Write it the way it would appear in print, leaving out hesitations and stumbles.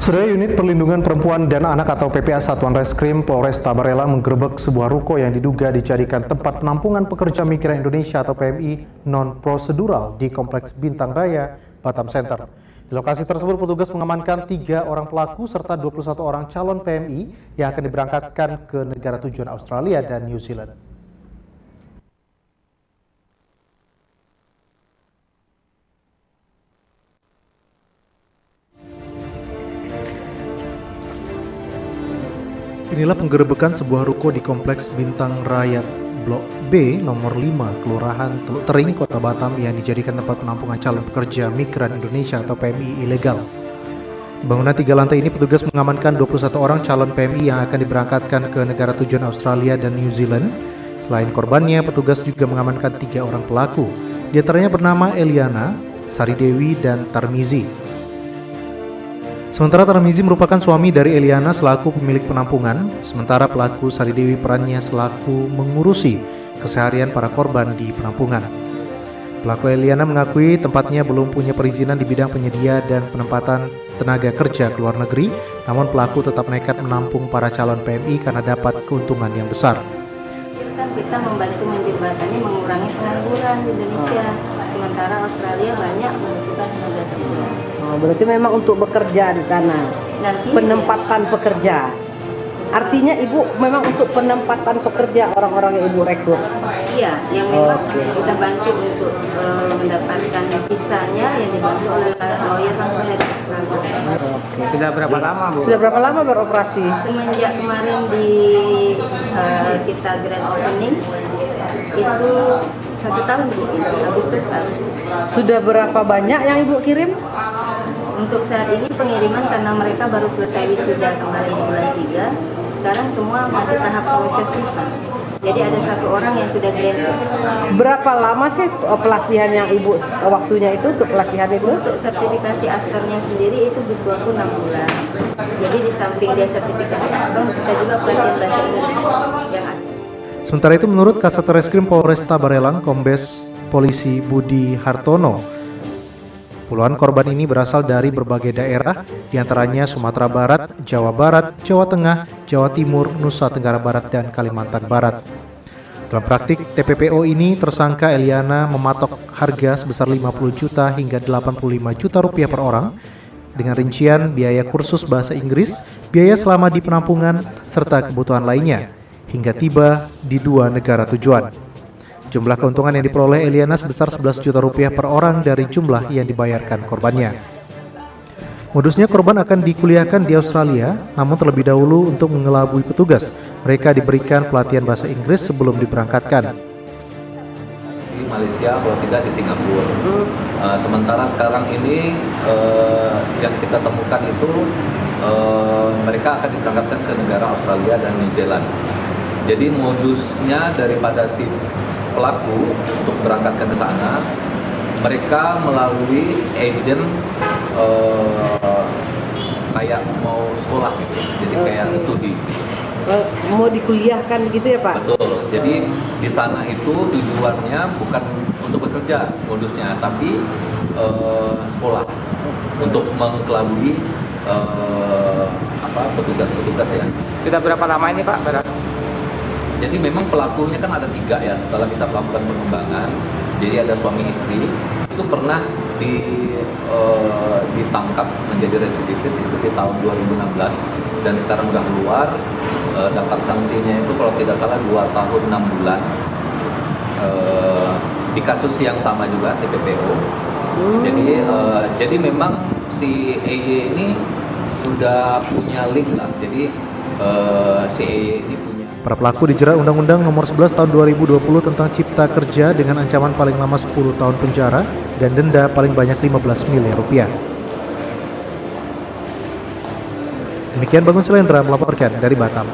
Saudara, Unit Perlindungan Perempuan dan Anak atau PPA Satuan Reskrim Polres Tabarela menggerebek sebuah ruko yang diduga dijadikan tempat penampungan pekerja migran Indonesia atau PMI non-prosedural di Kompleks Bintang Raya, Batam Center. Di lokasi tersebut petugas mengamankan 3 orang pelaku serta 21 orang calon PMI yang akan diberangkatkan ke negara tujuan Australia dan New Zealand. Inilah penggerebekan sebuah ruko di Kompleks Bintang Raya Blok B nomor 5 Kelurahan Teluk Tering, Kota Batam yang dijadikan tempat penampungan calon pekerja migran Indonesia atau PMI ilegal. Di bangunan 3 lantai ini petugas mengamankan 21 orang calon PMI yang akan diberangkatkan ke negara tujuan Australia dan New Zealand. Selain korbannya, petugas juga mengamankan 3 orang pelaku. Di antaranya bernama Eliana, Sari Dewi, dan Tarmizi. Sementara Tarmizi merupakan suami dari Eliana selaku pemilik penampungan, sementara pelaku Sari Dewi perannya selaku mengurusi keseharian para korban di penampungan. Pelaku Eliana mengakui tempatnya belum punya perizinan di bidang penyedia dan penempatan tenaga kerja ke luar negeri, namun pelaku tetap nekat menampung para calon PMI karena dapat keuntungan yang besar. Kita membantu menjembatani mengurangi pengangguran di Indonesia, sementara Australia banyak membutuhkan tenaga kerja. Berarti memang untuk bekerja di sana. Nanti penempatan pekerja. Artinya Ibu memang untuk penempatan pekerja orang-orang yang Ibu rekrut. Iya, yang memang kita bantu untuk mendapatkan visanya yang dibantu oleh lawyer langsung dari Australia. Sudah berapa lama, Bu? Sudah berapa lama beroperasi? Semenjak kemarin di kita grand opening itu 1 tahun, Bu. Agustus. Sudah berapa banyak yang Ibu kirim? Untuk saat ini pengiriman karena mereka baru selesai wisuda kemarin di bulan 3, sekarang semua masih tahap proses visa. Jadi ada 1 orang yang sudah granted. Berapa lama sih pelatihan yang Ibu waktunya itu untuk pelatihan itu? Untuk sertifikasi Astornya sendiri itu butuh waktu 6 bulan. Jadi di samping dia sertifikasi Astor, kita juga pelatihan bahasa Inggris yang Astor. Sementara itu menurut Kasat Reskrim Polres Tabarela, Kombes Polisi Budi Hartono, puluhan korban ini berasal dari berbagai daerah, diantaranya Sumatera Barat, Jawa Barat, Jawa Tengah, Jawa Timur, Nusa Tenggara Barat, dan Kalimantan Barat. Dalam praktik TPPO ini, tersangka Eliana mematok harga sebesar 50 juta hingga 85 juta rupiah per orang, dengan rincian biaya kursus bahasa Inggris, biaya selama di penampungan, serta kebutuhan lainnya, hingga tiba di 2 negara tujuan. Jumlah keuntungan yang diperoleh Eliana sebesar 11 juta rupiah per orang dari jumlah yang dibayarkan korbannya. Modusnya korban akan dikuliahkan di Australia, namun terlebih dahulu untuk mengelabui petugas, mereka diberikan pelatihan bahasa Inggris sebelum diberangkatkan. Di Malaysia, kalau tidak di Singapura. Sementara sekarang ini yang kita temukan itu mereka akan diberangkatkan ke negara Australia dan New Zealand. Jadi modusnya daripada si pelaku untuk berangkatkan ke sana, mereka melalui agen kayak mau sekolah gitu, jadi kayak studi. Mau dikuliahkan gitu ya Pak? Betul. Jadi di sana itu tujuannya bukan untuk bekerja modusnya, tapi sekolah untuk mengelabui petugas-petugas ya. Sudah berapa lama ini, Pak? Jadi memang pelakunya kan ada 3 ya, setelah kita melakukan pengembangan. Jadi ada suami istri itu pernah ditangkap menjadi residivis itu di tahun 2016 dan sekarang udah keluar, dapat sanksinya itu kalau tidak salah 2 tahun 6 bulan di kasus yang sama juga TPPO. Jadi memang si EY ini sudah punya link lah. Jadi si EY ini punya. Para pelaku dijerat Undang-Undang Nomor 11 Tahun 2020 tentang Cipta Kerja dengan ancaman paling lama 10 tahun penjara dan denda paling banyak 15 miliar rupiah. Demikian Bangun Selendra melaporkan dari Batam.